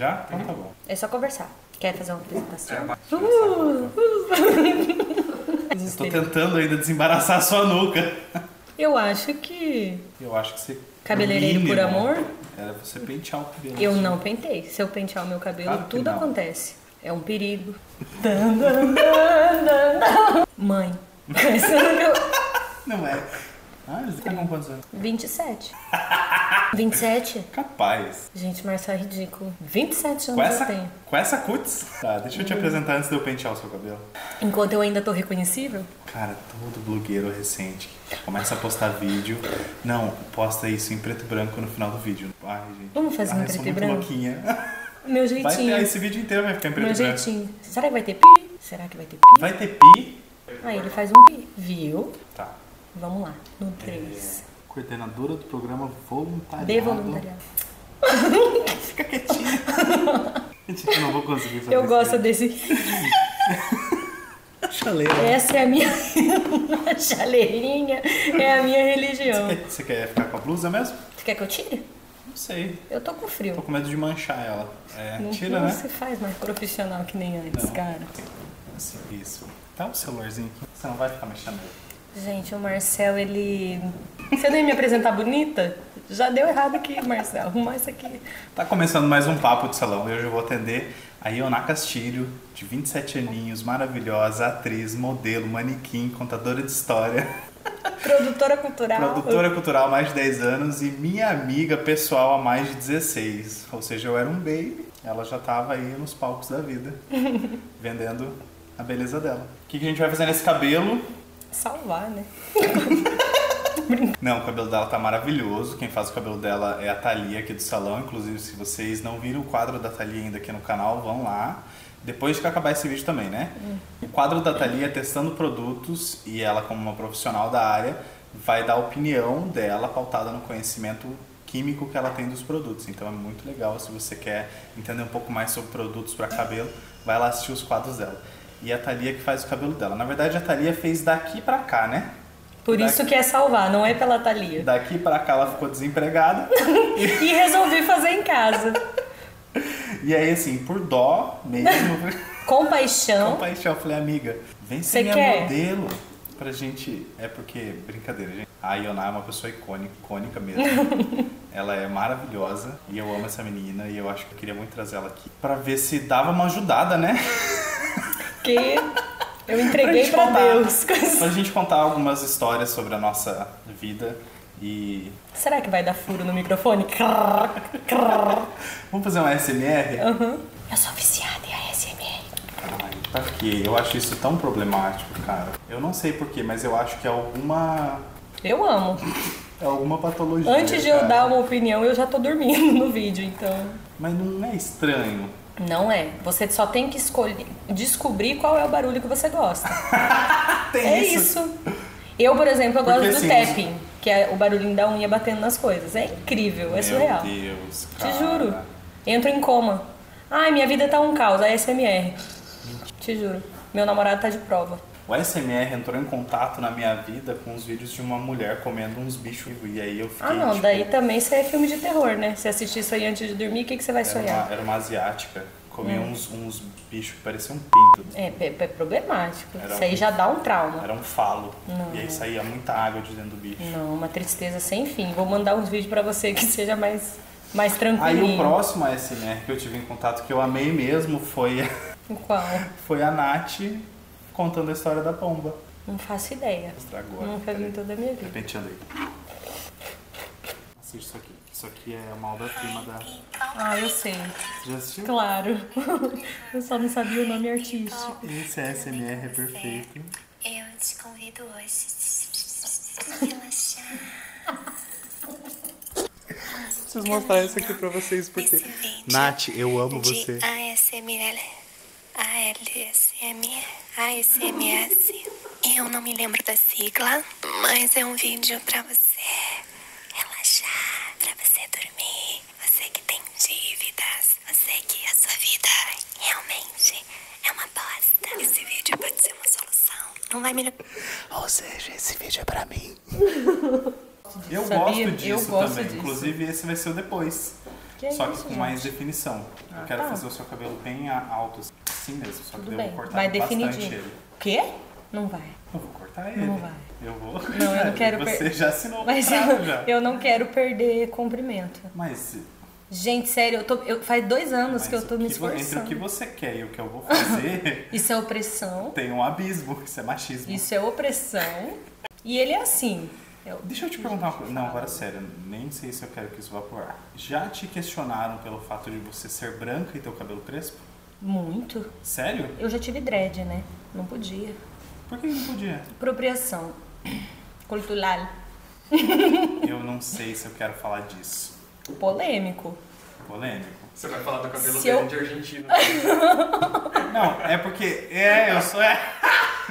Já? Então tá bom. É só conversar. Quer fazer uma apresentação? Eu tô tentando ainda desembaraçar a sua nuca. Eu acho que... Eu acho que você... Cabeleireiro por amor? Era você pentear o cabelo. Eu não pentei. Se eu pentear o meu cabelo, Claro que tudo não. acontece. É um perigo. Mãe. Não é. Ah, eles ficam com quantos anos? 27. 27? Capaz. Gente, Marcelo é ridículo. 27 anos eu tenho. Com essa cutis? Tá, deixa eu te apresentar antes de eu pentear o seu cabelo. Enquanto eu ainda tô reconhecível? Cara, todo blogueiro recente começa a postar vídeo. Não, posta isso em preto e branco no final do vídeo. Ai, gente. Vamos fazer em eu sou preto e muito branco? louquinha. Meu Vai jeitinho. ter, esse vídeo inteiro vai ficar em preto Meu e branco. jeitinho. Será que vai ter pi? Será que vai ter pi? Vai ter pi? Aí ele faz um pi. Viu? Tá. Vamos lá. No 3. Coordenadora do programa voluntariado. De voluntariado. Fica quietinha. Gente, eu não vou conseguir fazer Eu isso gosto aí. desse. Chaleira. Essa é a minha a chaleirinha, é a minha religião. Você quer ficar com a blusa mesmo? Você quer que eu tire? Não sei. Eu tô com frio. Tô com medo de manchar ela. É, Não, tira, não né? se faz mais profissional que nem antes, Não. cara. Assim, isso. Tá o celularzinho aqui. Você não vai ficar mexendo nele. Gente, o Marcel, ele... Você nem me apresentar bonita? Já deu errado aqui, Marcel. Arrumar isso aqui. Tá começando mais um Papo de Salão. Hoje eu vou atender a Ioná Castilho, de 27 aninhos, maravilhosa, atriz, modelo, manequim, contadora de história, Produtora cultural. produtora cultural há mais de 10 anos e minha amiga pessoal há mais de 16. Ou seja, eu era um baby, ela já tava aí nos palcos da vida, vendendo a beleza dela. O que a gente vai fazer nesse cabelo? Salvar, né? Não, o cabelo dela tá maravilhoso. Quem faz o cabelo dela é a Thalia aqui do salão. Inclusive, se vocês não viram o quadro da Thalia ainda aqui no canal, vão lá. Depois que acabar esse vídeo também, né? O quadro da Thalia é testando produtos e ela, como uma profissional da área, vai dar a opinião dela pautada no conhecimento químico que ela tem dos produtos. Então é muito legal. Se você quer entender um pouco mais sobre produtos para cabelo, vai lá assistir os quadros dela. E a Thalia que faz o cabelo dela. Na verdade, a Thalia fez daqui pra cá, né? Por isso que é salvar, não é pela Thalia. Daqui pra cá ela ficou desempregada. E resolvi fazer em casa. E aí, assim, por dó mesmo, Compaixão. compaixão, eu falei, amiga, vem Você ser minha quer? modelo pra gente... É porque, brincadeira, gente. A Ioná é uma pessoa icônica mesmo. Ela é maravilhosa e eu amo essa menina e eu acho que eu queria muito trazer ela aqui pra ver se dava uma ajudada, né? Que eu entreguei gente pra contar- Deus. Pra gente contar algumas histórias sobre a nossa vida e... Será que vai dar furo no microfone? Vamos fazer um ASMR? Eu sou viciada em ASMR. Ai, pra quê? Eu acho isso tão problemático, cara. Eu não sei porquê, mas eu acho que é alguma Eu amo. patologia. Antes de eu cara. dar uma opinião, eu já tô dormindo no vídeo, então... Mas não é estranho. Não é. Você só tem que escolher, descobrir qual é o barulho que você gosta. Tem É isso. Eu, por exemplo, eu gosto Porque, do assim, tapping, que é o barulhinho da unha batendo nas coisas. É incrível, é surreal. Meu Deus, cara. Te juro. Entro em coma. Ai, minha vida tá um caos, ASMR. Te juro. Meu namorado tá de prova. O ASMR entrou em contato na minha vida com os vídeos de uma mulher comendo uns bichos vivos. E aí eu fiquei, Ah, não, tipo, daí também isso é filme de terror, né? Se assistir isso aí antes de dormir, o que você vai sonhar? era uma asiática. Comia uns bichos que pareciam pinto. É problemático. Era Isso aí um- já dá um trauma. Era um falo. Não. E aí saía muita água de dentro do bicho. Não, uma tristeza sem fim. Vou mandar uns vídeos pra você que seja mais Aí tranquilinho. o próximo ASMR que eu tive em contato, que eu amei mesmo, foi Qual? a Nath contando a história da pomba. Não faço ideia. Vou mostrar agora. Nunca vi em toda a minha vida. Penteando aí. Assiste isso aqui. Isso aqui é uma obra-prima da... Ah, eu sei. Você já assistiu? Claro. Eu só não sabia o nome artístico. Esse ASMR é perfeito. Eu te convido hoje a relaxar. Preciso mostrar isso aqui pra vocês porque... Esse vídeo Nath, eu amo de você. ASMR, ASMS. Eu não me lembro da sigla, mas é um vídeo pra você relaxar, pra você dormir. Você que tem dívidas, você que a sua vida realmente é uma bosta. Esse vídeo pode ser uma solução. Não vai me... Ou seja, esse vídeo é pra mim. Eu Sabia? gosto disso Eu gosto também. disso. Inclusive, esse vai ser o depois. Que é só isso, que com gente? mais definição. Eu quero tá. fazer o seu cabelo bem alto, assim mesmo, só que Tudo eu bem. vou cortar Vai bastante definidinho. ele. Quê? Não vai. Eu vou cortar ele. Não vai. Eu vou. Não, eu não quero Você já assinou o Mas contrato já. eu não quero perder comprimento. Mas, Gente, sério, faz 2 anos mas que eu tô me entre o esforçando. que você quer e o que eu vou fazer, Isso é opressão. tem um abismo. Isso é machismo. Isso é opressão. E ele é assim. Deixa eu te perguntar uma coisa. Não, agora sério, nem sei se eu quero que isso vá pro ar. Já te questionaram pelo fato de você ser branca e ter o cabelo crespo? Muito. Sério? Eu já tive dread, né? Não podia. Por que não podia? Apropriação cultural. Eu não sei se eu quero falar disso. Polêmico. Polêmico. Você vai falar do cabelo Se dele eu- de argentino. Não, é porque... eu sou...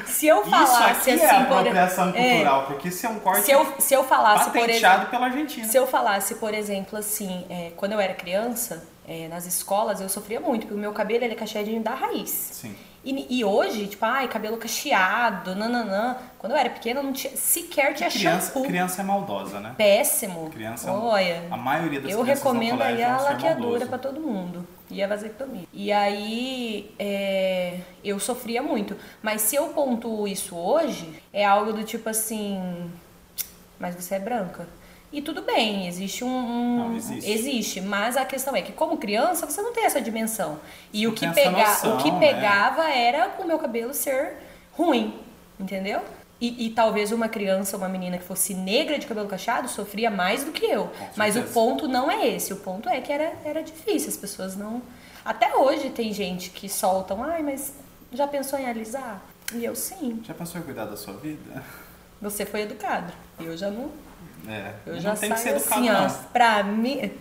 Se eu Isso falasse aqui assim, é apropriação por... cultural, porque isso é um corte Se eu falasse, por exemplo... patenteado pela Argentina. Se eu falasse, por exemplo, assim, quando eu era criança, nas escolas, eu sofria muito, porque o meu cabelo ele é cacheadinho da raiz. Sim. E hoje, tipo, cabelo cacheado, nananã. Quando eu era pequena, não tinha, sequer tinha shampoo. Criança é maldosa, né? Péssimo. Criança, Olha, a maioria das eu crianças no recomendo aí colégio a vão ser laqueadura maldoso. pra todo mundo. E a vasectomia. E aí, eu sofria muito. Mas se eu pontuo isso hoje, é algo do tipo assim... Mas você é branca. E tudo bem, existe Não, existe. Existe, mas a questão é que como criança você não tem essa dimensão. E Não o que, tem essa noção, o que né? pegava era o meu cabelo ser ruim, entendeu? E talvez uma criança, uma menina que fosse negra de cabelo cacheado sofria mais do que eu. Mas o certeza. ponto não é esse, o ponto é que era difícil, as pessoas não... Até hoje tem gente que soltam, mas já pensou em alisar? E eu sim, Já pensou em cuidar da sua vida? você foi educado, eu já não... Eu não já tem que ser saio educado, assim, ó, não. pra mim...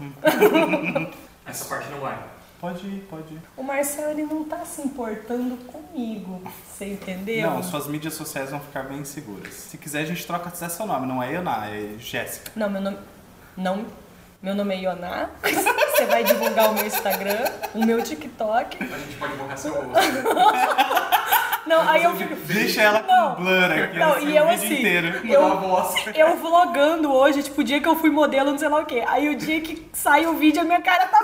Essa parte não vai. Pode ir. O Marcelo, ele não tá se importando comigo, você entendeu? Não, suas mídias sociais vão ficar bem seguras. Se quiser, a gente troca até seu nome. Não é Ioná, é Jéssica. Não, meu nome é Ioná, você vai divulgar o meu Instagram, o meu TikTok. A gente pode borrar seu rosto. Não, aí eu fico... Deixa ela Não. com blur aqui, Não, assim, e eu o vídeo assim, inteiro. Mudar a voz. Eu vlogando hoje, tipo, o dia que eu fui modelo, não sei lá o quê. Aí o dia que sai o vídeo, a minha cara tá...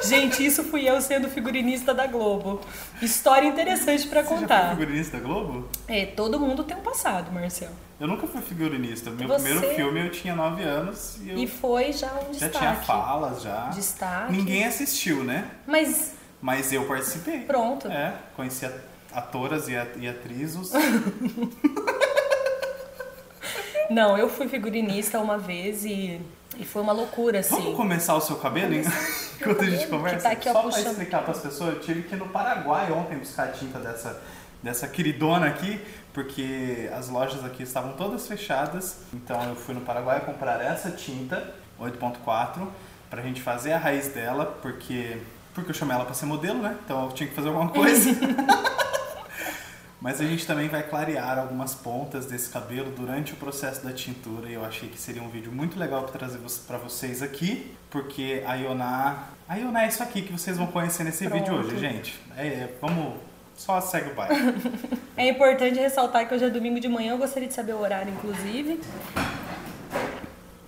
Gente, isso fui eu sendo figurinista da Globo. História interessante pra Você já contar. foi figurinista da Globo? Todo mundo tem um passado, Marcelo. Eu nunca fui figurinista. Meu Você- primeiro filme eu tinha 9 anos e eu E foi já um já destaque. tinha falas, já. Destaque. Ninguém assistiu, né? Mas eu participei. pronto. Conheci atoras e atrizes. Não, eu fui figurinista uma vez e foi uma loucura, assim. Vamos começar o seu cabelo enquanto a gente conversa? Que tá aqui, ó, Só pra puxando. explicar pras pessoas, eu tive que ir no Paraguai ontem buscar a tinta dessa queridona aqui, porque as lojas aqui estavam todas fechadas. Então eu fui no Paraguai comprar essa tinta 8.4 pra gente fazer a raiz dela, porque eu chamei ela pra ser modelo, né? Então eu tinha que fazer alguma coisa. Mas a gente também vai clarear algumas pontas desse cabelo durante o processo da tintura e eu achei que seria um vídeo muito legal para trazer para vocês aqui, porque a Ioná é isso aqui que vocês vão conhecer nesse Pronto. vídeo hoje, gente. Vamos, só segue o baile. É importante ressaltar que hoje é domingo de manhã, eu gostaria de saber o horário, inclusive.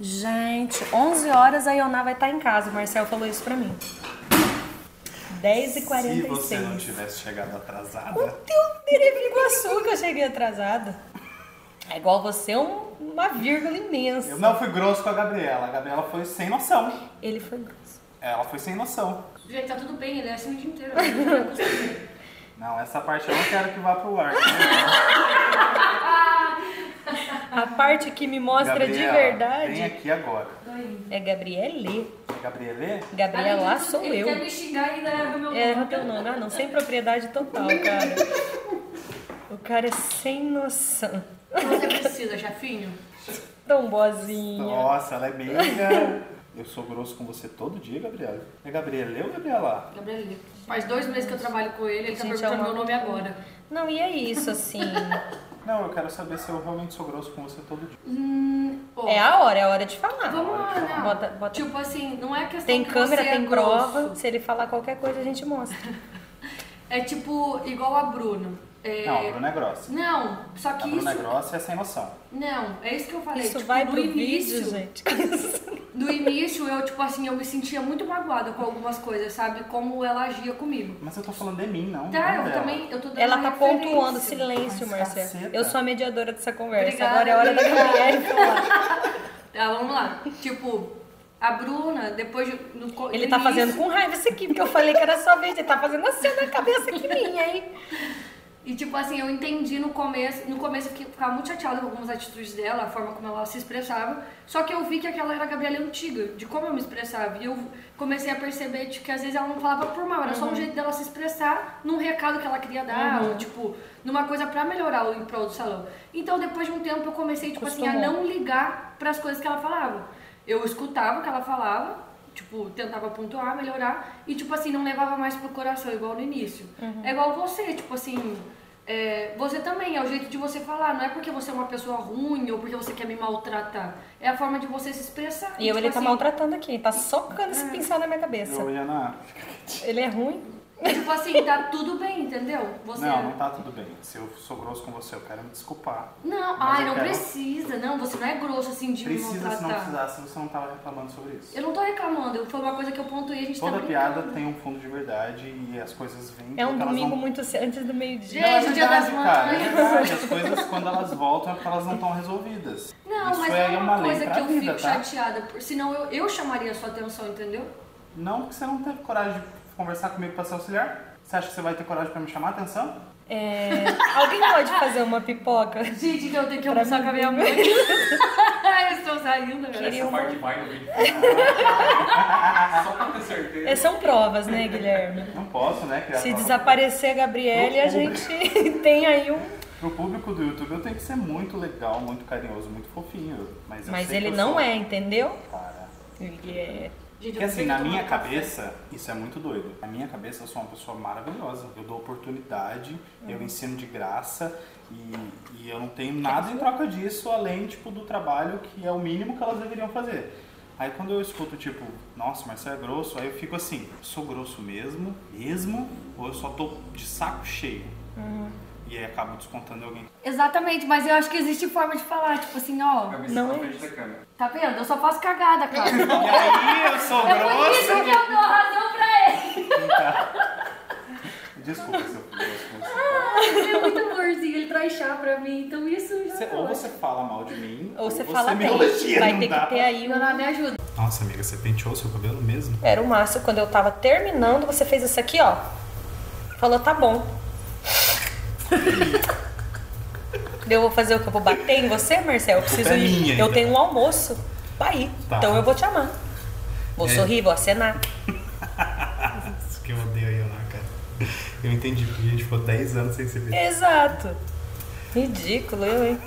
Gente, 11 horas a Ioná vai estar em casa, o Marcel falou isso pra mim. 10h46. Se você não tivesse chegado atrasada, O teu Iguaçu que eu cheguei atrasada. É igual você, uma vírgula imensa. eu não fui grosso com a Gabriela foi sem noção. Ele foi grosso. Ela foi sem noção. Gente, tá tudo bem, ele é assim o dia inteiro. Não, essa parte eu não quero que vá pro ar. A parte que me mostra de Gabriela, verdade vem aqui agora. é Gabriele. Gabriele? Gabriela sou ele eu. quer me xingar e ainda erra o meu nome. Erra teu nome. Não, sem propriedade total, cara. O cara é sem noção. Você precisa, chefinho? Tão boazinha. Nossa, ela é bem legal. Eu sou grosso com você todo dia, Gabriela. É Gabriela ou Gabriela? Gabriel, faz 2 meses que eu trabalho com ele tá Gente, perguntando é uma meu nome agora. Não, e é isso, assim. Não, eu quero saber se eu realmente sou grosso com você todo dia. Pô, É a hora de falar. vamos lá, não. Bota. Tipo assim, não é questão Tem que câmera, você tem é grosso. prova. Se ele falar qualquer coisa, a gente mostra. É tipo, igual a Bruno. Não, a Bruna é grossa. Não, só A que Bruna é isso... grossa e é sem noção. Não, é isso que eu falei. Isso tipo, vai no pro início... vídeo, gente. No início, eu, tipo assim, eu me sentia muito magoada com algumas coisas, sabe? Como ela agia comigo. Mas eu tô falando de mim, não. Tá, não eu dela. também, eu tô dando Ela uma tá pontuando referência. silêncio, Mas Marcelo. caceta. Eu sou a mediadora dessa conversa. Obrigada, Agora é hora da obrigada. Gabriele falar. Tá, vamos lá. Tipo, a Bruna, depois de... no Ele tá fazendo com raiva isso aqui, porque eu falei que era sua vez. Ele tá fazendo assim na cabeça que minha, hein? E tipo assim, eu entendi no começo eu ficava muito chateada com algumas atitudes dela, a forma como ela se expressava, só que eu vi que aquela era a Gabriela antiga, de como eu me expressava, e eu comecei a perceber tipo, que às vezes ela não falava por mal, era só um jeito dela se expressar num recado que ela queria dar, ou, tipo, numa coisa pra melhorar o em prol do salão. Então depois de um tempo eu comecei tipo assim, a não ligar pras coisas que ela falava. Eu escutava o que ela falava, tipo, tentava pontuar, melhorar, e tipo assim, não levava mais pro coração, igual no início. É igual você, tipo assim, você também, é o jeito de você falar, não é porque você é uma pessoa ruim ou porque você quer me maltratar, é a forma de você se expressar. E eu, tipo ele tá assim, maltratando aqui, tá socando esse pincel na minha cabeça. Eu, Jana, Ele é ruim? tipo assim, tá tudo bem, entendeu? Você... não tá tudo bem. Se eu sou grosso com você, eu quero me desculpar. Não, Mas eu não quero- precisa, não, você não é grosso assim de me Precisa, se não maltratar. precisasse, você não tava reclamando sobre isso. Eu não tô reclamando, foi uma coisa que eu pontuei, a gente Toda tá piada brincando. tem um fundo de verdade e as coisas vêm... É um porque elas domingo não... muito antes do meio-dia. Gente, Não, é o Dia das verdade, cara, é Mães. verdade. As coisas, quando elas voltam, é porque elas não estão resolvidas. Não, Isso mas é não é uma uma lei coisa pra que eu vida, fico tá? chateada, senão eu chamaria a sua atenção, entendeu? Não, porque você não teve coragem de conversar comigo pra ser auxiliar. Você acha que você vai ter coragem pra me chamar a atenção? Alguém pode fazer uma pipoca? Gente, então eu tenho que Pra almoçar mim, com a minha mãe. Eu estou saindo, galera. Queria Essa uma- parte vai no vídeo. Só pra ter certeza. São provas, né, Guilherme? Não posso, né? Criar Se prova. desaparecer a Gabriele, a gente tem aí um... Pro público do YouTube eu tenho que ser muito legal, muito carinhoso, muito fofinho. Mas, eu Mas sei ele que eu não sou. é, entendeu? Para. Ele é... Gente, Porque eu assim, vou na ter que minha tomar café. cabeça, isso é muito doido. Na minha cabeça eu sou uma pessoa maravilhosa. Eu dou oportunidade, eu ensino de graça e eu não tenho nada em troca disso, além tipo, do trabalho que é o mínimo que elas deveriam fazer. Aí quando eu escuto tipo, nossa, Marcelo é grosso, aí eu fico assim, sou grosso mesmo, ou eu só tô de saco cheio? E aí acabo descontando em alguém. Exatamente, mas eu acho que existe forma de falar, tipo assim, ó, Gabi, Não você é na frente da câmera. tá vendo? Eu só faço cagada, cara. E aí eu sou É por isso grosso? que eu dou razão pra ele. Desculpa se eu fui grosso com você. Ele é muito amorzinho, ele traz chá pra mim, então isso Você- ou você fala mal de mim, Ou você fala me bem. elogia, Vai não ter dá que ter pra- aí um... Não, me ajuda. Nossa, amiga, você penteou seu cabelo mesmo? Era o máximo. Quando eu tava terminando, você fez isso aqui, ó. Falou, tá bom. Eu vou fazer o que? Eu vou bater em você, Marcelo? Eu preciso culpa é ir. minha, Eu então. tenho um almoço pra ir. Tá. Então eu vou te amar. Vou É. sorrir, vou acenar. Isso que eu odeio aí, né, cara? Eu entendi, porque a gente ficou 10 anos sem se ver. Exato. Ridículo, eu, hein?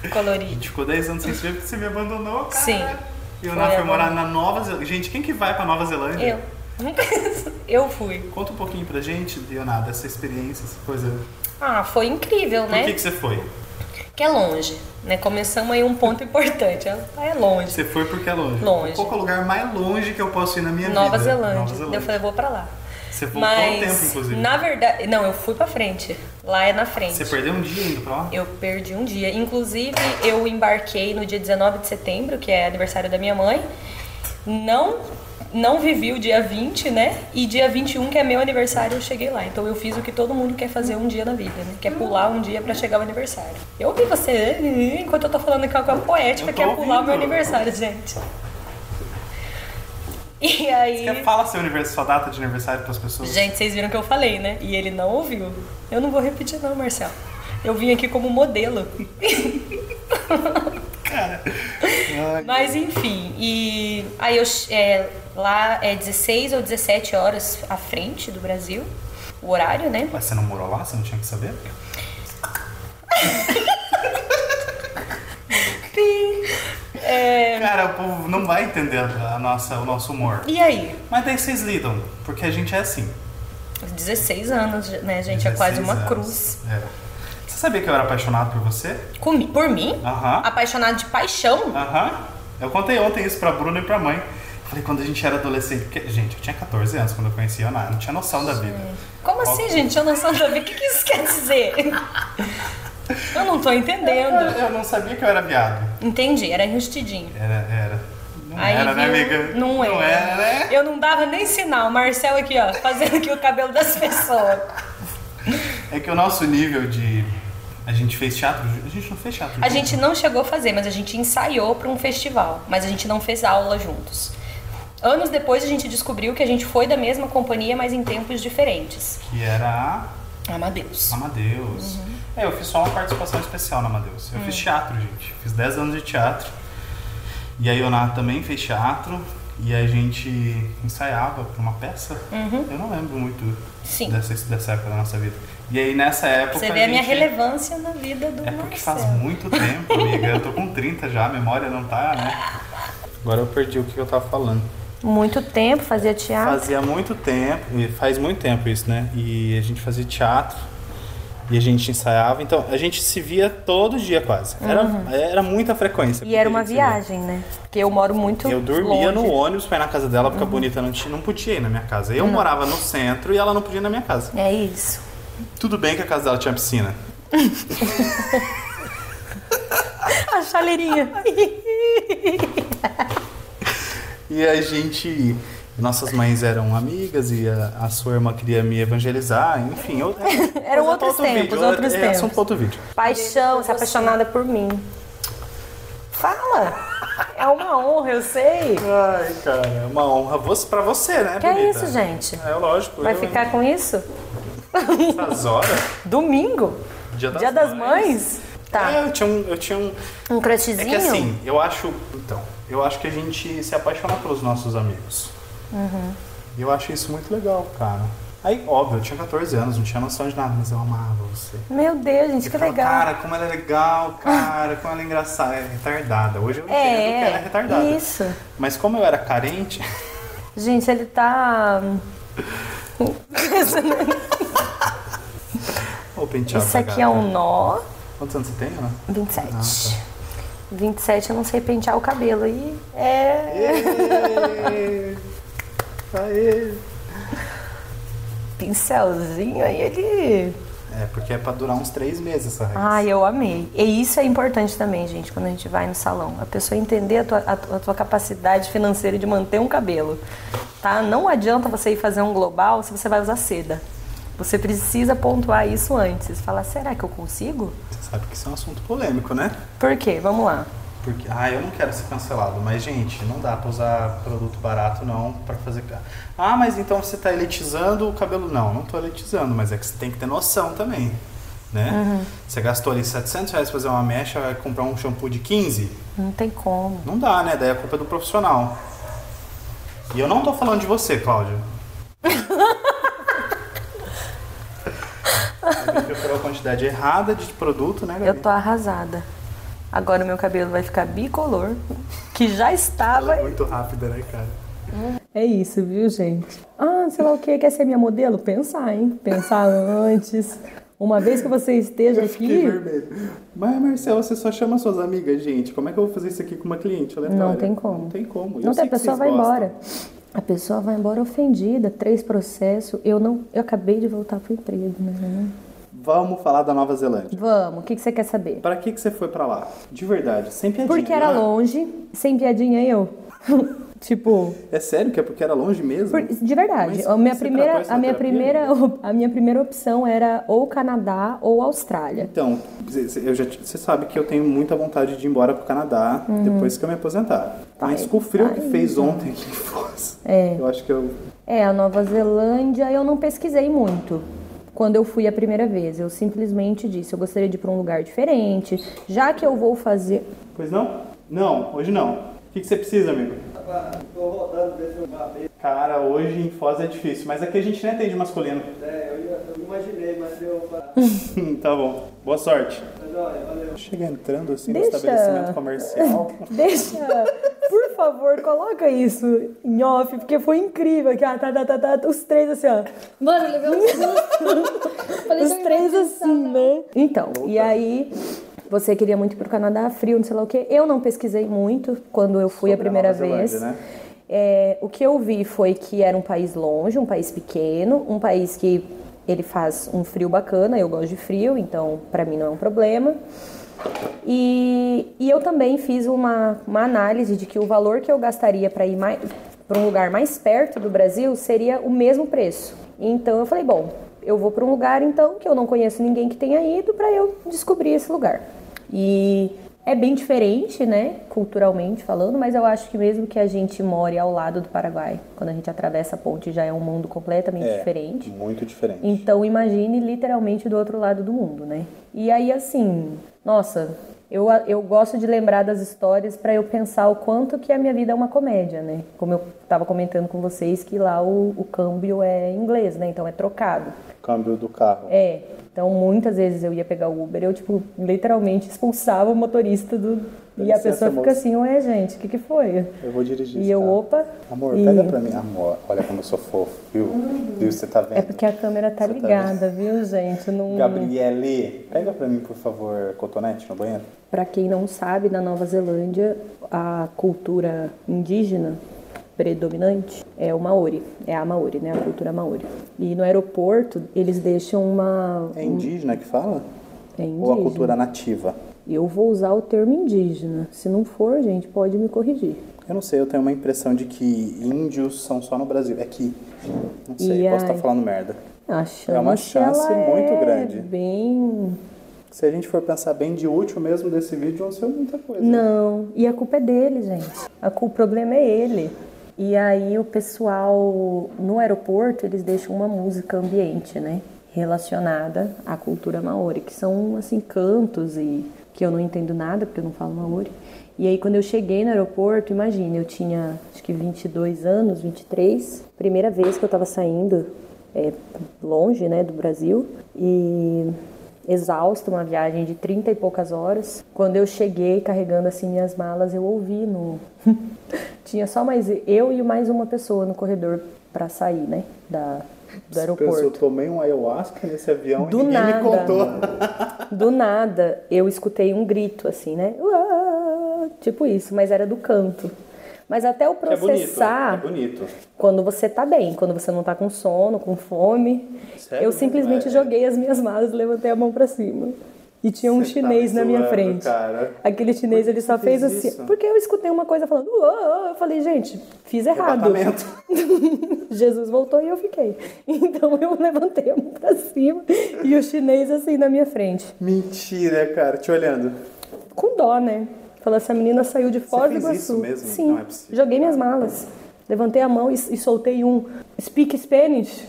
A Colorido. gente ficou 10 anos sem se ver porque você me abandonou, cara. Sim. E o Foi Ná foi agora. morar na Nova Zelândia. Gente, quem que vai pra Nova Zelândia? Eu. Eu fui. Conta um pouquinho pra gente, Leonardo, dessa experiência, essa coisa. Ah, foi incrível, Por né? que você foi? Que é longe, né? Começamos aí um ponto importante. É longe. Você foi porque é longe. Longe. Qual que é o lugar mais longe que eu posso ir na minha Nova vida? Zelândia. Nova Daí Zelândia. eu falei, vou pra lá. Você voltou ao tempo, Mas, inclusive. na verdade, não, eu fui pra frente. Lá é na frente. Você perdeu um dia indo pra lá? Eu perdi um dia. Inclusive, eu embarquei no dia 19 de setembro, que é aniversário da minha mãe. Não vivi o dia 20, né? E dia 21, que é meu aniversário, eu cheguei lá. Então eu fiz o que todo mundo quer fazer um dia na vida, né? Que é pular um dia pra chegar o aniversário. Eu ouvi você, enquanto eu tô falando aqui uma coisa poética, Eu que tô é pular o meu ouvindo. aniversário, gente. E aí... Você fala seu aniversário, sua data de aniversário pras pessoas? Gente, vocês viram que eu falei, né? E ele não ouviu. Eu não vou repetir não, Marcelo. Eu vim aqui como modelo. Cara. Ai, Mas enfim, e aí lá é 16 ou 17 horas à frente do Brasil, o horário, né? Mas você não morou lá? Você não tinha que saber? Cara, o povo não vai entender o nosso humor. E aí? Mas daí vocês lidam, porque a gente é assim. 16 anos, né, gente? É quase 16 uma anos. cruz. É. Você sabia que eu era apaixonado por você? Por mim? Aham. Apaixonado de paixão? Aham. Eu contei ontem isso pra Bruna e pra mãe. Falei, quando a gente era adolescente, porque, gente, eu tinha 14 anos quando eu conheci a Ana, eu não tinha noção da vida. Como assim, gente? Eu não sou da vida. O que isso quer dizer? Eu não tô entendendo. Eu não sabia que eu era viado. Entendi, era enrustidinho. Era. Não Aí, era, né, viu? amiga? Não era, né? Eu não dava nem sinal. Marcel aqui, ó, fazendo aqui o cabelo das pessoas. É que o nosso nível de... A gente fez teatro? A gente não fez teatro A junto? gente não chegou a fazer, mas a gente ensaiou pra um festival. Mas a gente não fez aula juntos. Anos depois a gente descobriu que a gente foi da mesma companhia, mas em tempos diferentes. Que era Amadeus. Amadeus. Eu fiz só uma participação especial na Amadeus. Eu fiz teatro, gente. Fiz 10 anos de teatro. E a Ionata também fez teatro. E a gente ensaiava pra uma peça. Eu não lembro muito Sim. dessa época da nossa vida. E aí nessa época. Você vê a minha relevância na vida do É porque Marcel. faz muito tempo, amiga. Eu tô com 30 já, a memória não tá, né? Agora eu perdi o que eu tava falando. Muito tempo, fazia teatro. Fazia muito tempo, e faz muito tempo isso, né? E a gente fazia teatro, e a gente ensaiava. Então, a gente se via todo dia quase. Era muita frequência. E era porque a uma gente se via. viagem, né? Porque eu moro muito Eu dormia longe. no ônibus pra ir na casa dela, porque a Bonita não podia ir na minha casa. Eu morava no centro e ela não podia ir na minha casa. É isso. Tudo bem que a casa dela tinha piscina. A chaleirinha. E a gente... Nossas mães eram amigas e a sua irmã queria me evangelizar, enfim. Eram outros tempos, outros tempos. Assunto para outro vídeo. Paixão, você é apaixonada por mim. Fala! É uma honra, eu sei. Ai, cara, é uma honra pra você, né, Que é bonita? isso, gente? É lógico. Vai ficar com isso? Essas horas? Domingo? Dia das Mães? Tá. É, eu tinha um... Um crushzinho? É que assim, eu acho que a gente se apaixona pelos nossos amigos. E eu acho isso muito legal, cara. Aí, óbvio, eu tinha 14 anos, não tinha noção de nada, mas eu amava você. Meu Deus, gente, Eu que falo, legal. Cara, como ela é legal, cara, como ela é engraçada. É retardada. Hoje eu entendo que ela é retardada. Isso. Mas como eu era carente... Gente, ele tá... Ô, penteado Isso da aqui gata. é um nó. Quantos anos você tem, Ana? 27. Ah, tá. 27 eu não sei pentear o cabelo. E Aê! pincelzinho aí ele... É, porque é pra durar uns 3 meses essa regra. Ai, eu amei. E isso é importante também, gente, quando a gente vai no salão. A pessoa entender a tua capacidade financeira de manter um cabelo, tá? Não adianta você ir fazer um global se você vai usar seda. Você precisa pontuar isso antes. Falar, será que eu consigo? Você sabe que isso é um assunto polêmico, né? Por quê? Vamos lá. Porque, eu não quero ser cancelado, mas, gente, não dá pra usar produto barato, não, pra fazer... Ah, mas então você tá elitizando o cabelo? Não, não tô elitizando, mas é que você tem que ter noção também, né? Você gastou ali R$700 pra fazer uma mecha, vai comprar um shampoo de 15? Não tem como. Não dá, né? Daí a culpa é do profissional. E eu não tô falando de você, Cláudia. Você comprou a quantidade errada de produto, né, Gabi? Eu tô arrasada. Agora o meu cabelo vai ficar bicolor, que já estava... Ela é muito rápida, né, cara? É isso, viu, gente? Ah, sei lá o que, quer ser minha modelo? Pensar, hein? Pensar antes. Uma vez que você esteja Fiquei aqui... vermelho. Mas, Marcel, você só chama suas amigas, gente. Como é que eu vou fazer isso aqui com uma cliente aleatória? Não tem como. Não tem como. Não tem, a pessoa vai embora. A pessoa vai embora ofendida, 3 processos. Eu acabei de voltar pro emprego, né? Vamos falar da Nova Zelândia. Vamos, o que você quer saber? Pra que você foi pra lá? De verdade, sem piadinha. Porque era não é? longe, sem piadinha eu. Tipo... É sério que é porque era longe mesmo? De verdade. Mas A minha você tratou primeira, isso a na minha terapia? primeira, a minha primeira opção era ou Canadá ou Austrália. Então, você sabe que eu tenho muita vontade de ir embora pro Canadá depois que eu me aposentar. Mas com o frio que fez ontem aqui em Foz, eu acho que eu... A Nova Zelândia eu não pesquisei muito quando eu fui a primeira vez. Eu simplesmente disse, eu gostaria de ir para um lugar diferente, já que eu vou fazer... Pois não? Não, hoje não. O que você precisa, amigo? Tô rodando, ver se eu babei. Cara, hoje em Foz é difícil, mas aqui a gente nem atende masculino. Eu imaginei, mas deu. Tá bom. Boa sorte. Mas olha, valeu. Chega entrando assim no Deixa. estabelecimento comercial. Deixa, por favor, coloca isso em off, porque foi incrível. Que, os 3 assim, ó. Mano, eu levei um susto. Falei, Os "Não, 3 não, assim, né? Então, e aí... Você queria muito ir pro Canadá, frio, não sei lá o quê. Eu não pesquisei muito quando eu fui a primeira Nova vez. Zelândia, né? O que eu vi foi que era um país longe, um país pequeno, um país que ele faz um frio bacana, eu gosto de frio, então pra mim não é um problema. E eu também fiz uma análise de que o valor que eu gastaria para ir para um lugar mais perto do Brasil seria o mesmo preço. Então eu falei, bom, eu vou para um lugar então que eu não conheço ninguém que tenha ido para eu descobrir esse lugar. E é bem diferente, né, culturalmente falando, mas eu acho que mesmo que a gente more ao lado do Paraguai, quando a gente atravessa a ponte já é um mundo completamente diferente. Muito diferente. Então imagine literalmente do outro lado do mundo, né? E aí assim, nossa, eu gosto de lembrar das histórias para eu pensar o quanto que a minha vida é uma comédia, né? Como eu estava comentando com vocês que lá o câmbio é inglês, né? Então é trocado. Câmbio do carro. É. Então, muitas vezes eu ia pegar o Uber, eu, tipo, literalmente expulsava o motorista e a pessoa fica assim, ué, gente, o que foi? Eu vou dirigir. E eu, opa... Amor, pega pra mim. Amor, olha como eu sou fofo, viu? Viu, você tá vendo? É porque a câmera tá ligada, viu, gente? Não... Gabriele, pega pra mim, por favor, cotonete no banheiro. Pra quem não sabe, na Nova Zelândia, a cultura indígena predominante é o Maori, é a Maori, né, a cultura Maori. E no aeroporto eles deixam uma... É indígena que fala? É indígena. Ou a cultura nativa? Eu vou usar o termo indígena. Se não for, gente, pode me corrigir. Eu não sei, eu tenho uma impressão de que índios são só no Brasil. É que, não sei, posso estar falando merda. A chance é uma chance muito grande. Bem... Se a gente for pensar bem de útil mesmo desse vídeo, não sei muita coisa. Não, e a culpa é dele, gente. O problema é ele. E aí o pessoal no aeroporto, eles deixam uma música ambiente, né? Relacionada à cultura maori, que são, assim, cantos e que eu não entendo nada, porque eu não falo maori. E aí quando eu cheguei no aeroporto, imagina, eu tinha acho que 22 anos, 23, primeira vez que eu tava saindo longe, né, do Brasil, e exausta, uma viagem de 30 e poucas horas. Quando eu cheguei carregando assim minhas malas, eu ouvi no... Tinha só mais eu e mais uma pessoa no corredor para sair, né, do aeroporto. Eu tomei um ayahuasca nesse avião do e ninguém nada, me contou. Do nada, eu escutei um grito assim, né? Uá! Tipo isso, mas era do canto. Mas até eu processar... É bonito. Quando você tá bem, quando você não tá com sono, com fome. Sério? Eu simplesmente joguei as minhas malas e levantei a mão pra cima. E tinha um chinês na minha frente. Cara. Aquele chinês, ele só fez assim. Isso? Porque eu escutei uma coisa falando, uou, eu falei, gente, fiz errado. Jesus voltou e eu fiquei. Então eu levantei a mão pra cima e o chinês assim na minha frente. Mentira, cara, te olhando. Com dó, né? Falou, essa menina saiu de Foz do Iguaçu. Isso mesmo? Sim, Não é possível. Joguei minhas malas. Levantei a mão e soltei um Speak Spanish.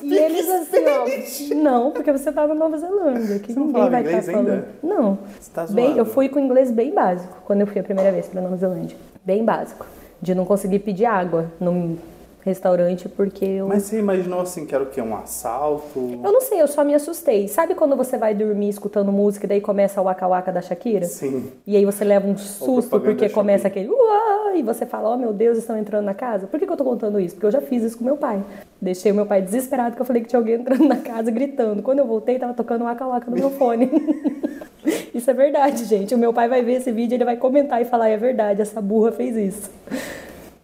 E eles assim, ó, não, porque você tá na Nova Zelândia, que você não ninguém vai estar falando. falando. Não. Você tá bem, zoando. eu fui com inglês bem básico quando eu fui a primeira vez pra Nova Zelândia. Bem básico. De não conseguir pedir água no restaurante porque eu... Mas você imaginou assim que era o quê? Um assalto? Eu não sei, eu só me assustei. Sabe quando você vai dormir escutando música e daí começa o Waka Waka da Shakira? Sim. E aí você leva um susto propaganda porque da começa Shopee. aquele uau, e você fala, oh meu Deus, estão entrando na casa? Por que eu tô contando isso? Porque eu já fiz isso com meu pai. Deixei o meu pai desesperado que eu falei que tinha alguém entrando na casa gritando. Quando eu voltei, tava tocando Waka Waka no meu fone. Isso é verdade, gente. O meu pai vai ver esse vídeo, ele vai comentar e falar, é verdade, essa burra fez isso.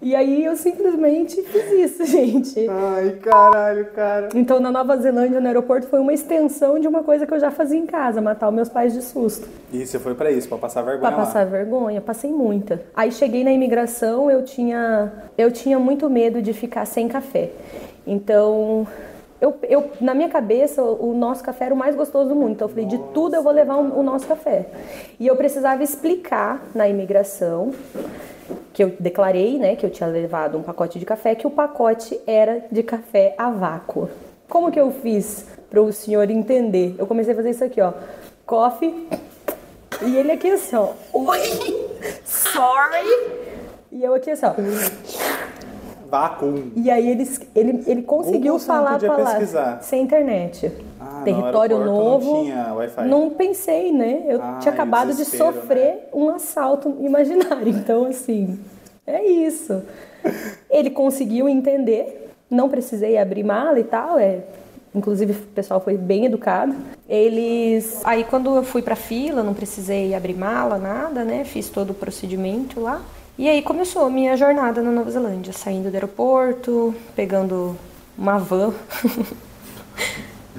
E aí eu simplesmente fiz isso, gente. Ai, caralho, cara. Então na Nova Zelândia, no aeroporto, foi uma extensão de uma coisa que eu já fazia em casa, matar os meus pais de susto. E você foi pra isso, pra passar vergonha Pra passar vergonha, passei muita. Aí cheguei na imigração, eu tinha muito medo de ficar sem café. Então, na minha cabeça, o nosso café era o mais gostoso do mundo. Então eu falei, de tudo eu vou levar o nosso café. E eu precisava explicar na imigração, que eu declarei, né, que eu tinha levado um pacote de café, que o pacote era de café a vácuo. Como que eu fiz para o senhor entender? Eu comecei a fazer isso aqui, ó. Coffee. E ele aqui assim, ó. Oi, sorry. E eu aqui assim, ó. Vácuo. E aí ele conseguiu Google, você não falar podia a palavra pesquisar. sem internet. Ah, Território no novo. não tinha Wi-Fi. Não pensei, né? Eu tinha acabado de desespero, sofrer um assalto imaginário. Então, assim, é isso. Ele conseguiu entender. Não precisei abrir mala e tal. Inclusive, o pessoal foi bem educado. Aí, quando eu fui pra fila, não precisei abrir mala, nada, né? Fiz todo o procedimento lá. E aí começou a minha jornada na Nova Zelândia. Saindo do aeroporto, pegando uma van.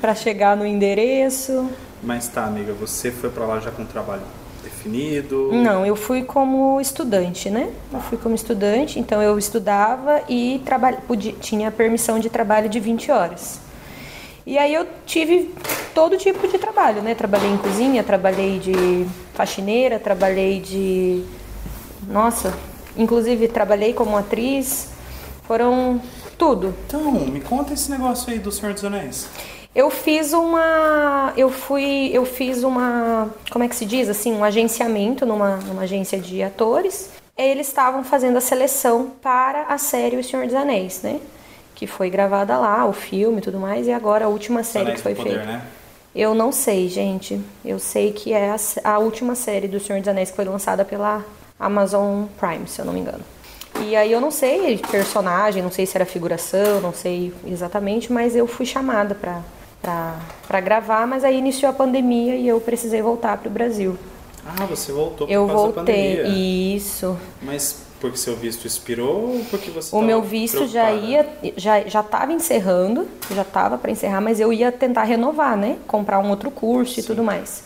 para chegar no endereço. Mas tá, amiga, você foi pra lá já com trabalho definido? Não, eu fui como estudante, né? Eu fui como estudante, então eu estudava e tinha permissão de trabalho de 20 horas. E aí eu tive todo tipo de trabalho, né? Trabalhei em cozinha, trabalhei de faxineira, trabalhei de... Nossa, inclusive trabalhei como atriz, foram tudo. Então, me conta esse negócio aí do Senhor dos Anéis. Eu fiz uma, como é que se diz, assim, um agenciamento numa agência de atores. Eles estavam fazendo a seleção para a série O Senhor dos Anéis, né? Que foi gravada lá, o filme e tudo mais, e agora a última série que foi feita. Né? Eu não sei, gente. Eu sei que é a última série do Senhor dos Anéis que foi lançada pela Amazon Prime, se eu não me engano. E aí eu não sei personagem, não sei se era figuração, não sei exatamente, mas eu fui chamada pra gravar, mas aí iniciou a pandemia e eu precisei voltar pro Brasil. Ah, você voltou por causa da pandemia. Eu voltei, isso. Mas porque seu visto expirou ou porque você O meu visto já estava encerrando, já estava para encerrar, mas eu ia tentar renovar, né? Comprar um outro curso e tudo mais.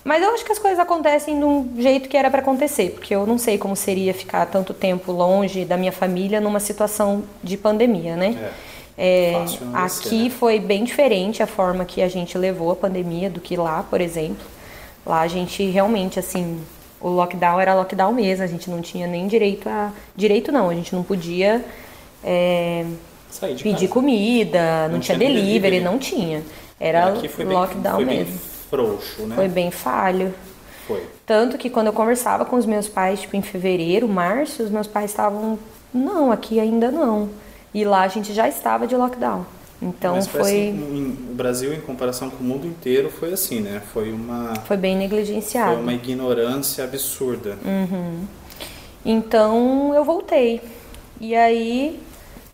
Mas eu acho que as coisas acontecem de um jeito que era para acontecer, porque eu não sei como seria ficar tanto tempo longe da minha família numa situação de pandemia, né? Aqui foi bem diferente a forma que a gente levou a pandemia do que lá, por exemplo. Lá a gente realmente, assim, o lockdown era lockdown mesmo, a gente não tinha nem direito a... Direito não, a gente não podia pedir comida, não tinha delivery, não tinha. Era lockdown mesmo. Frouxo, né? Foi bem falho. Foi. Tanto que quando eu conversava com os meus pais, tipo, em fevereiro, março, os meus pais estavam... Não, aqui ainda não. E lá a gente já estava de lockdown. Então mas foi... Assim, o Brasil, em comparação com o mundo inteiro, foi assim, né? Foi bem negligenciado. Foi uma ignorância absurda. Uhum. Então eu voltei. E aí,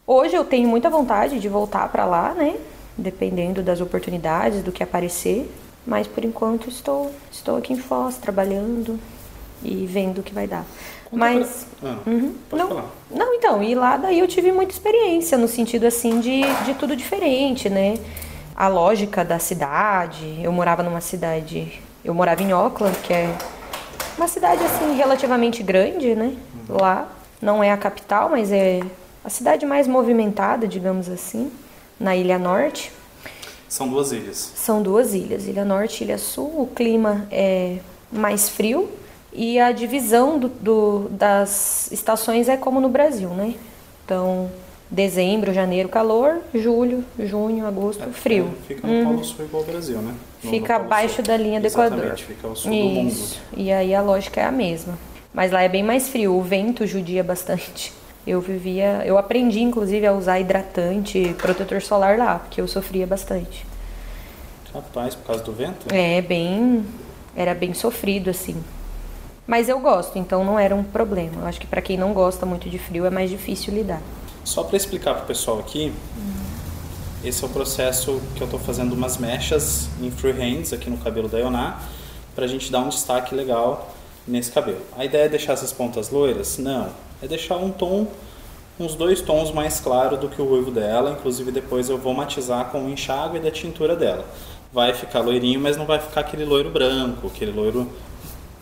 hoje eu tenho muita vontade de voltar pra lá, né? Dependendo das oportunidades, do que aparecer. Mas por enquanto estou aqui em Foz, trabalhando e vendo o que vai dar. Mas pode falar. Não, então, e lá daí eu tive muita experiência no sentido assim de tudo diferente, né? A lógica da cidade. Eu morava em Auckland, que é uma cidade assim relativamente grande, né? Lá não é a capital, mas é a cidade mais movimentada, digamos assim, na Ilha Norte. São duas ilhas. São duas ilhas, Ilha Norte e Ilha Sul. O clima é mais frio e a divisão das estações é como no Brasil, né? Então, dezembro, janeiro, calor, julho, junho, agosto, frio. Fica no Polo Sul igual ao Brasil, né? Fica abaixo da linha do Equador. Exatamente, fica ao sul do mundo. E aí a lógica é a mesma. Mas lá é bem mais frio, o vento judia bastante. Eu aprendi, inclusive, a usar hidratante, protetor solar lá, porque eu sofria bastante. Rapaz, por causa do vento? Era bem sofrido, assim. Mas eu gosto, então não era um problema. Eu acho que pra quem não gosta muito de frio é mais difícil lidar. Só para explicar pro pessoal aqui, esse é o processo que eu tô fazendo umas mechas em freehands aqui no cabelo da Ioná, pra gente dar um destaque legal nesse cabelo. A ideia é deixar essas pontas loiras? Não. É deixar uns 2 tons mais claro do que o ruivo dela. Inclusive depois eu vou matizar com o enxágue da tintura dela. Vai ficar loirinho, mas não vai ficar aquele loiro branco, aquele loiro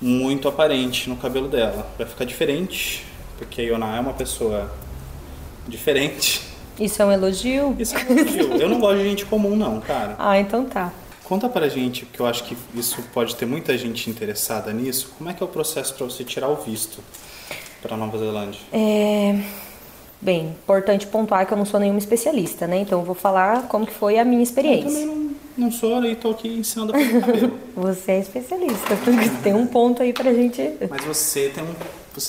muito aparente no cabelo dela. Vai ficar diferente, porque a Ioná é uma pessoa diferente. Isso é um elogio? Isso é um elogio. Eu não gosto de gente comum não, cara. Ah, então tá. Conta pra gente, porque eu acho que isso pode ter muita gente interessada nisso. Como é que é o processo para você tirar o visto para Nova Zelândia? Bem, importante pontuar que eu não sou nenhuma especialista, né? Então eu vou falar como que foi a minha experiência. Eu também não sou e tô aqui ensinando a fazer cabelo. Você é especialista, porque tem um ponto aí pra gente... Mas você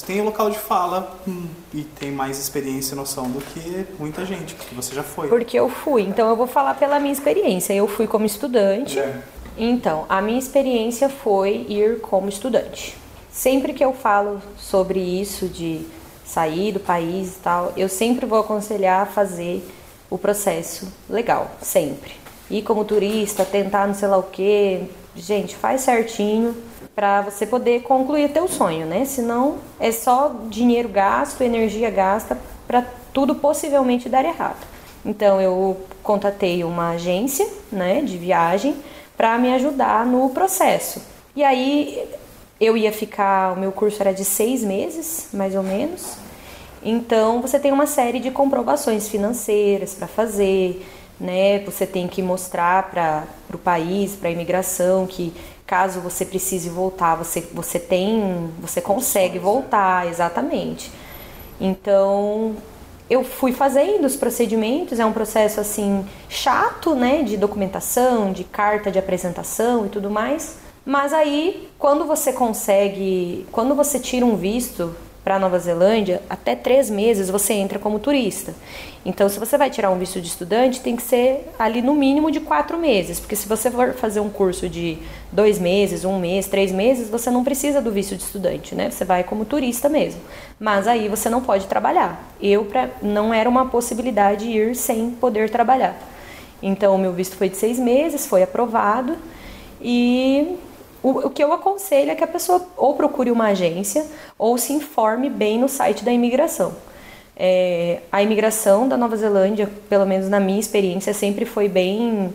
tem local de fala e tem mais experiência e noção do que muita gente, porque você já foi. Porque eu fui, então eu vou falar pela minha experiência. Eu fui como estudante, então a minha experiência foi ir como estudante. Sempre que eu falo sobre isso de sair do país e tal, eu sempre vou aconselhar a fazer o processo legal, sempre. Ir como turista, tentar não sei lá o quê. Gente, faz certinho para você poder concluir teu sonho, né? Senão é só dinheiro gasto, energia gasta para tudo possivelmente dar errado. Então eu contatei uma agência, né, de viagem para me ajudar no processo. E aí eu ia ficar, o meu curso era de 6 meses, mais ou menos. Então você tem uma série de comprovações financeiras para fazer, né? Você tem que mostrar para o país, para a imigração, que caso você precise voltar, você consegue voltar, exatamente. Então eu fui fazendo os procedimentos, é um processo assim chato, né, de documentação, de carta de apresentação e tudo mais. Mas aí, quando você tira um visto para Nova Zelândia, até 3 meses você entra como turista. Então, se você vai tirar um visto de estudante, tem que ser ali no mínimo de 4 meses, porque se você for fazer um curso de 2 meses, 1 mês, 3 meses, você não precisa do visto de estudante, né? Você vai como turista mesmo. Mas aí você não pode trabalhar. Não era uma possibilidade ir sem poder trabalhar. Então, o meu visto foi de 6 meses, foi aprovado e o que eu aconselho é que a pessoa ou procure uma agência ou se informe bem no site da imigração. A imigração da Nova Zelândia, pelo menos na minha experiência, sempre foi bem...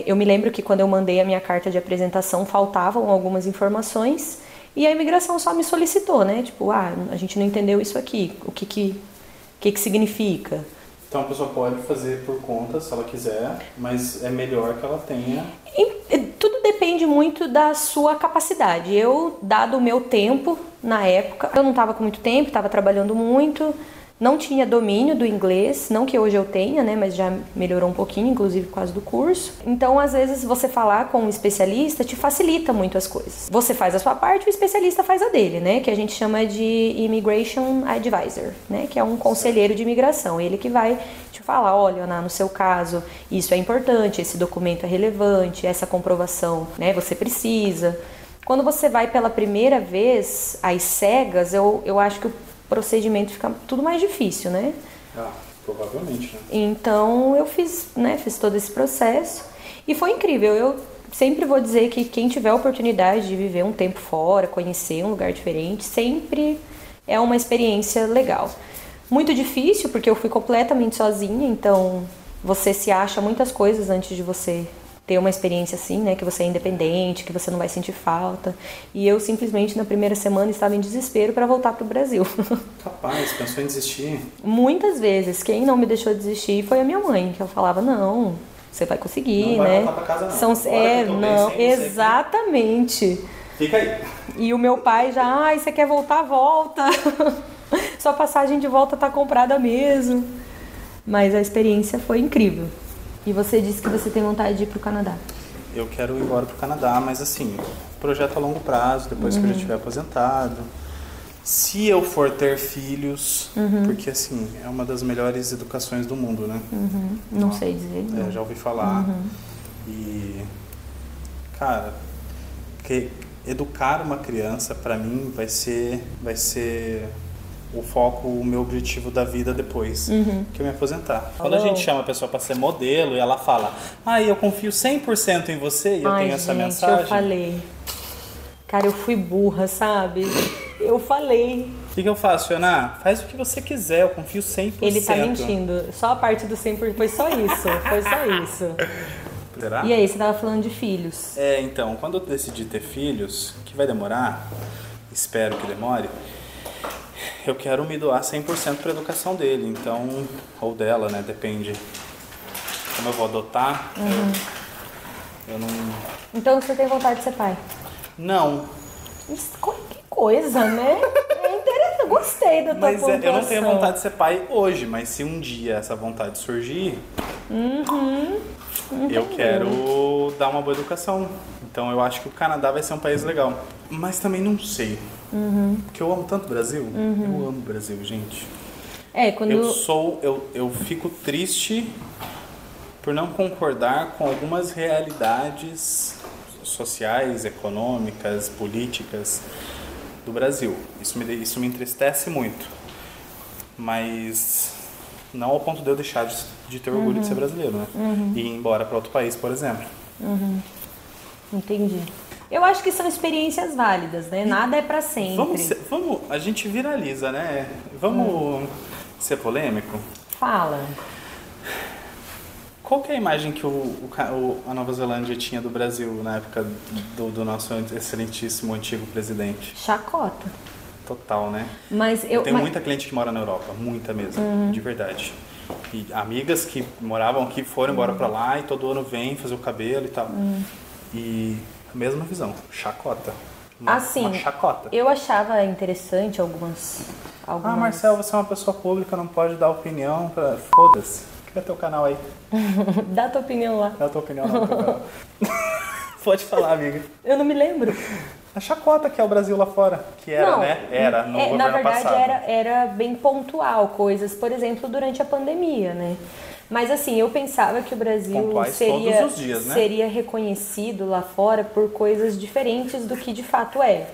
eu me lembro que quando eu mandei a minha carta de apresentação faltavam algumas informações e a imigração só me solicitou, né? Tipo, a gente não entendeu isso aqui, o que significa? Então a pessoa pode fazer por conta, se ela quiser, mas é melhor que ela tenha... Tudo depende muito da sua capacidade. Eu, dado o meu tempo na época, eu não estava com muito tempo, estava trabalhando muito, não tinha domínio do inglês, não que hoje eu tenha, né, mas já melhorou um pouquinho, inclusive por causa do curso. Então, às vezes, você falar com um especialista te facilita muito as coisas. Você faz a sua parte, o especialista faz a dele, né, que a gente chama de Immigration Advisor, né, que é um conselheiro de imigração. Ele que vai te falar, olha, Ana, no seu caso, isso é importante, esse documento é relevante, essa comprovação, né, você precisa. Quando você vai pela primeira vez, às cegas, eu acho que o procedimento fica tudo mais difícil, né? Provavelmente, né? Então eu fiz todo esse processo e foi incrível. Eu sempre vou dizer que quem tiver a oportunidade de viver um tempo fora, conhecer um lugar diferente, sempre é uma experiência legal. Muito difícil, porque eu fui completamente sozinha, então você se acha muitas coisas antes de você ter uma experiência assim, né, que você é independente, que você não vai sentir falta. E eu simplesmente na primeira semana estava em desespero para voltar pro Brasil. Capaz, pensou em desistir? Muitas vezes. Quem não me deixou desistir foi a minha mãe, que ela falava, não, você vai conseguir, não vai né? voltar pra casa, não. Não, exatamente. Fica aí. E o meu pai já, você quer voltar, volta. Sua passagem de volta tá comprada mesmo. Mas a experiência foi incrível. E você disse que você tem vontade de ir pro Canadá. Eu quero ir embora pro Canadá, mas assim, projeto a longo prazo, depois que eu já estiver aposentado. Se eu for ter filhos, porque assim, é uma das melhores educações do mundo, né? Não sei dizer. Não. Já ouvi falar. E, cara, que educar uma criança, pra mim, vai ser o foco, o meu objetivo da vida depois que eu me aposentar. Quando a gente chama a pessoa para ser modelo e ela fala, eu confio 100% em você e eu tenho essa mensagem. Eu falei. Cara, eu fui burra, sabe? Eu falei. O que eu faço, Ana? Faz o que você quiser, eu confio 100%. Ele tá mentindo. Só a parte do 100%. Foi só isso. Foi só isso. Será? E aí, você tava falando de filhos. Então, quando eu decidi ter filhos, que vai demorar, espero que demore, eu quero me doar 100% para a educação dele, então, ou dela, né, depende. Como eu vou adotar, eu não... Então você tem vontade de ser pai? Não. Que coisa, né? É interessante, gostei da tua pontuação. Eu não tenho vontade de ser pai hoje, mas se um dia essa vontade surgir, eu quero dar uma boa educação. Então eu acho que o Canadá vai ser um país legal. Mas também não sei. Porque eu amo tanto o Brasil. Eu amo o Brasil, gente. Quando... Eu fico triste por não concordar com algumas realidades sociais, econômicas, políticas do Brasil. Isso me entristece muito. Mas não ao ponto de eu deixar de ter orgulho de ser brasileiro, né? E ir embora para outro país, por exemplo. Entendi. Eu acho que são experiências válidas, né? Nada é pra sempre. A gente viraliza, né? Vamos ser polêmico? Fala. Qual que é a imagem que a Nova Zelândia tinha do Brasil na época do nosso excelentíssimo antigo presidente? Chacota. Total, né? Mas Eu tenho muita cliente que mora na Europa, muita mesmo, de verdade. E amigas que moravam aqui foram embora pra lá e todo ano vem fazer o cabelo e tal. E a mesma visão, chacota. Uma chacota. Eu achava interessante algumas... Ah, Marcel, você é uma pessoa pública, não pode dar opinião pra... Foda-se. Cria teu canal aí. Dá tua opinião lá. Dá tua opinião lá no teu canal. Pode falar, amiga. Eu não me lembro. A chacota que é o Brasil lá fora. Que era, não, né? Era no governo na verdade, passado. era bem pontual. Coisas, por exemplo, durante a pandemia, né? Mas assim, eu pensava que o Brasil Pontuais todos os dias, né? seria reconhecido lá fora por coisas diferentes do que de fato é.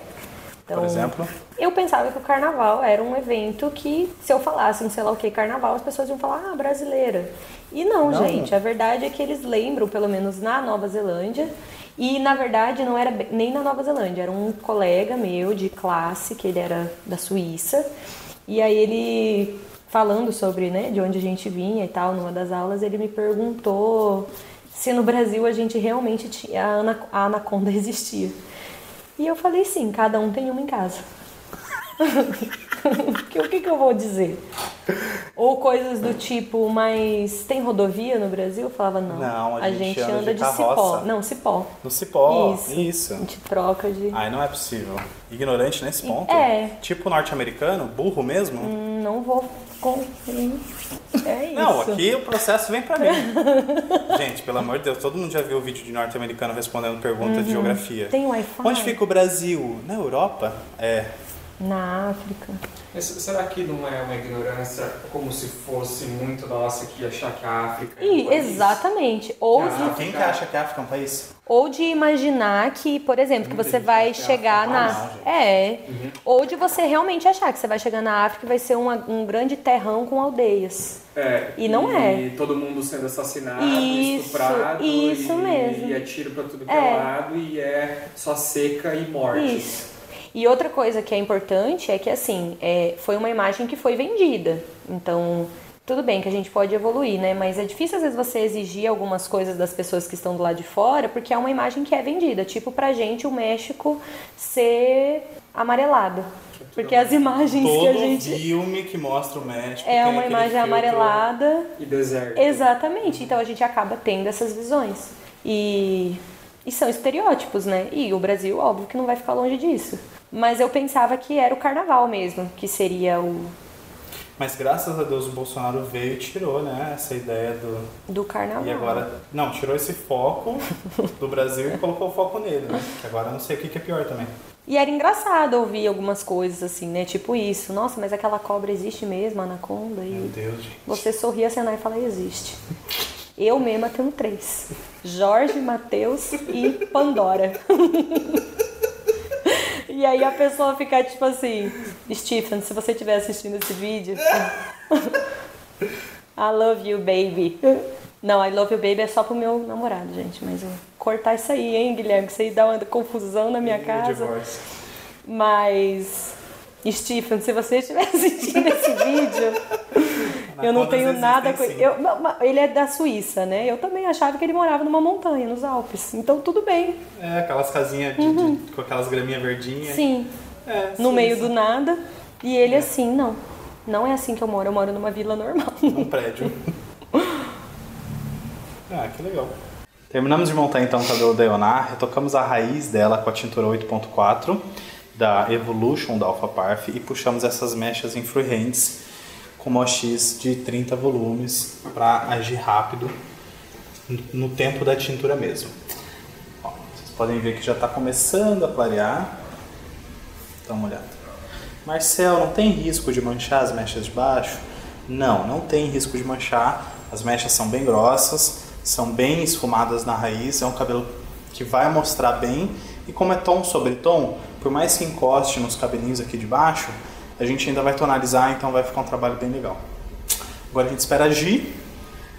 Então, por exemplo? Eu pensava que o carnaval era um evento que, se eu falasse, sei lá o que, carnaval, as pessoas iam falar, brasileira. E não, gente, a verdade é que eles lembram, pelo menos na Nova Zelândia, e na verdade não era nem na Nova Zelândia, era um colega meu de classe, que ele era da Suíça, e aí ele, falando sobre, né, de onde a gente vinha e tal, numa das aulas, ele me perguntou se no Brasil a gente realmente tinha, a anaconda existia. E eu falei, sim, cada um tem uma em casa. O que eu vou dizer? Ou coisas do tipo, mas tem rodovia no Brasil? Eu falava, não. Não, a gente anda de cipó. carroça. Não, cipó. No cipó, isso. A gente troca de... Ai, não é possível. Ignorante nesse ponto? É. Tipo norte-americano, burro mesmo? Não vou... É isso. Não, aqui o processo vem pra mim. Gente, pelo amor de Deus, todo mundo já viu o vídeo de norte-americano respondendo perguntas de geografia. Tem Wi-Fi? Onde fica o Brasil? Na Europa? É. Na África. Mas será que não é uma ignorância como se fosse muito nossa que achar que a África é um país? Exatamente. Ou Quem que acha que a África é um país? Ou de imaginar que, por exemplo, que você vai chegar na... Ou de você realmente achar que você vai chegar na África e vai ser um grande terrão com aldeias. E não é. E todo mundo sendo assassinado, estuprado. Isso mesmo. E é tiro pra tudo que é lado e é só seca e morte. Isso. E outra coisa que é importante é que, assim, foi uma imagem que foi vendida. Então, tudo bem que a gente pode evoluir, né? Mas é difícil, às vezes, você exigir algumas coisas das pessoas que estão do lado de fora, porque é uma imagem que é vendida. Tipo, pra gente, o México ser amarelado. Porque as imagens que a gente... Todo filme que mostra o México é uma imagem amarelada. E deserto. Exatamente. Então, a gente acaba tendo essas visões. E são estereótipos, né? E o Brasil, óbvio, que não vai ficar longe disso. Mas eu pensava que era o carnaval mesmo, que seria o... Mas graças a Deus o Bolsonaro veio e tirou, né, essa ideia do carnaval. E agora, não, tirou esse foco do Brasil e colocou o foco nele, né? Que agora eu não sei o que é pior também. E era engraçado ouvir algumas coisas assim, né? Tipo isso, nossa, mas aquela cobra existe mesmo, a anaconda? Meu Deus, gente. Você sorria, acenar e fala, existe. Eu mesma tenho 3. Jorge, Matheus e Pandora. E aí a pessoa fica tipo assim, Stephen, se você estiver assistindo esse vídeo, I love you, baby. Não, I love you, baby é só pro meu namorado, gente. Mas eu vou cortar isso aí, hein, Guilherme? Que isso aí dá uma confusão na minha casa. Mas, Stephen, se você estiver assistindo esse vídeo, eu não tenho nada com ele. Ele é da Suíça, né? Eu também achava que ele morava numa montanha, nos Alpes. Então, tudo bem. É, aquelas casinhas com aquelas graminhas verdinhas. Sim. No meio do nada. E ele assim, não. Não é assim que eu moro numa vila normal. Num prédio. Ah, que legal. Terminamos de montar então o cabelo da Ioná. Retocamos a raiz dela com a tintura 8.4 da Evolution da Alpha Parf e puxamos essas mechas em freehands com uma X de 30 volumes para agir rápido no tempo da tintura mesmo. Ó, vocês podem ver que já está começando a clarear. Dá uma olhada. Marcel, não tem risco de manchar as mechas de baixo? Não, não tem risco de manchar. As mechas são bem grossas, são bem esfumadas na raiz. É um cabelo que vai mostrar bem. E como é tom sobre tom, por mais que encoste nos cabelinhos aqui de baixo, a gente ainda vai tonalizar, então vai ficar um trabalho bem legal. Agora a gente espera agir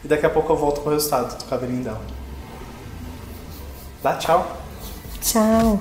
e daqui a pouco eu volto com o resultado do cabelinho dela. Dá tchau. Tchau.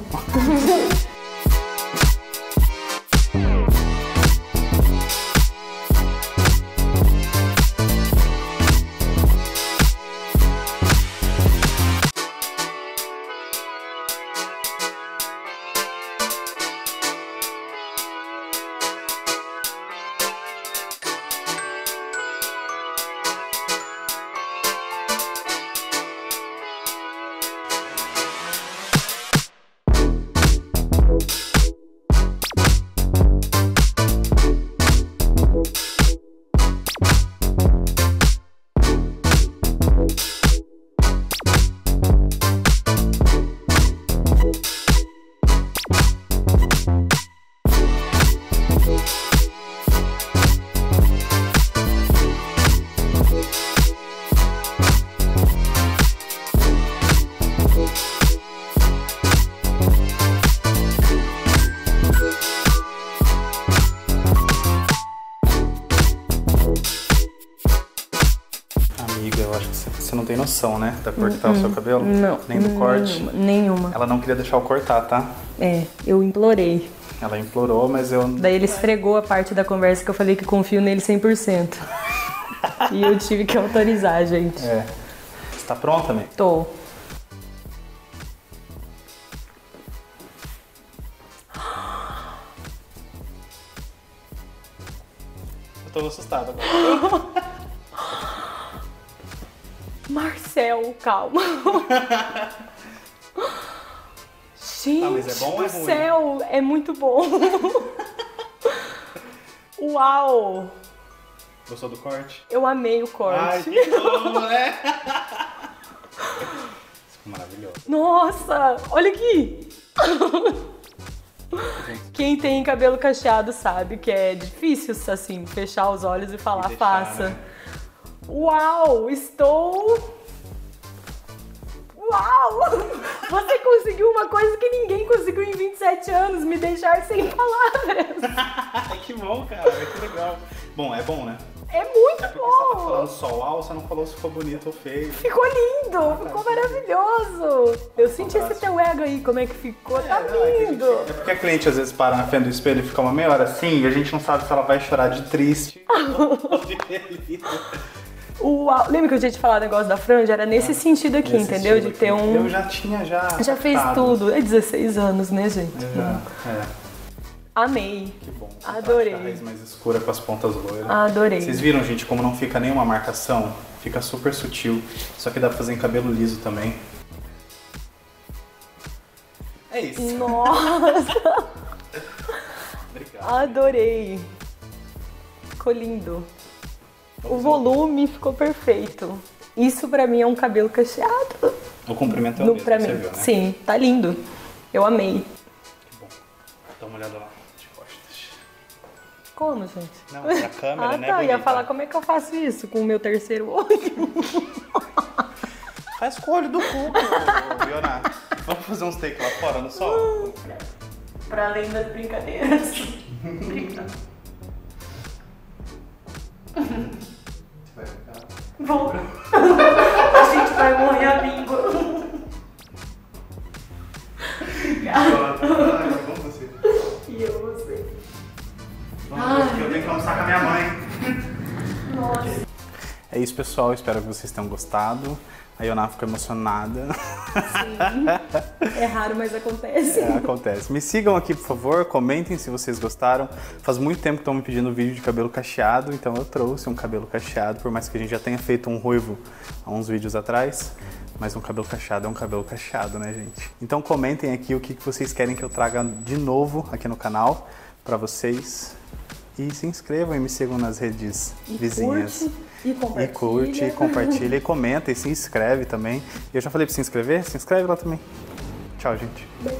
acho que você não tem noção, né? Da cor que tá o seu cabelo? Não. Nem do corte? Nenhuma. Ela não queria deixar eu cortar, tá? É, eu implorei. Ela implorou, mas eu... Daí ele esfregou a parte da conversa que eu falei que confio nele 100%. E eu tive que autorizar, gente. É. Você tá pronta, amiga? Tô. Eu tô assustado agora. Marcel, calma. Gente mas é bom ou é do ruim? céu, é muito bom. Uau! Gostou do corte? Eu amei o corte. Ai, que bom, né? Ficou maravilhoso. Nossa, olha aqui. Quem tem cabelo cacheado sabe que é difícil, assim, fechar os olhos e falar deixar, faça. né? Uau, estou... Uau! Você conseguiu uma coisa que ninguém conseguiu em 27 anos, me deixar sem palavras. Que bom, cara. Que legal. Bom, é bom, né? É muito Porque você tá bom! falando só uau, você não falou se ficou bonito ou feio. Ficou lindo, ficou maravilhoso. Eu senti esse teu ego aí, como é que ficou, tá lindo. É porque a cliente às vezes para na frente do espelho e fica uma meia hora assim e a gente não sabe se ela vai chorar de triste ou de feliz. Uau, lembra que eu tinha te falado o negócio da franja? Era nesse sentido aqui, Nesse entendeu? estilo De ter aqui. um... Eu já tinha Já fez captado. tudo. É 16 anos, né, gente? Amei. Que bom. Adorei. A raiz mais escura com as pontas loiras. Adorei. Vocês viram, gente, como não fica nenhuma marcação? Fica super sutil. Só que dá pra fazer em cabelo liso também. É isso. Nossa, Obrigado. adorei. Ficou lindo. O volume ficou perfeito. Isso pra mim é um cabelo cacheado. O comprimento é o No, mesmo, pra você mim. viu, né? Sim, tá lindo. Eu amei. Que bom. Dá uma olhada lá, de costas. Como, gente? Não, pra câmera, Ah, né, tá. Eu ia bonita? falar como é que eu faço isso com o meu terceiro olho. Faz com o olho do cu, Leonardo. Vamos fazer uns takes lá fora no sol? Pra além das brincadeiras. Vou. A gente vai morrer a língua. Vamos você. E eu, você. Vamos, porque eu tenho que almoçar com a minha mãe. Nossa. É isso, pessoal. Espero que vocês tenham gostado. A Ioná ficou emocionada. É raro, mas acontece. Acontece. Me sigam aqui, por favor. Comentem se vocês gostaram. Faz muito tempo que estão me pedindo vídeo de cabelo cacheado, então eu trouxe um cabelo cacheado, por mais que a gente já tenha feito um ruivo há uns vídeos atrás. Mas um cabelo cacheado é um cabelo cacheado, né, gente? Então comentem aqui o que vocês querem que eu traga de novo aqui no canal pra vocês. E se inscrevam e me sigam nas redes vizinhas. Curte, E curte, e compartilha, e comenta, e se inscreve também. E eu já falei pra se inscrever? Se inscreve lá também. Tchau, gente. Beijo.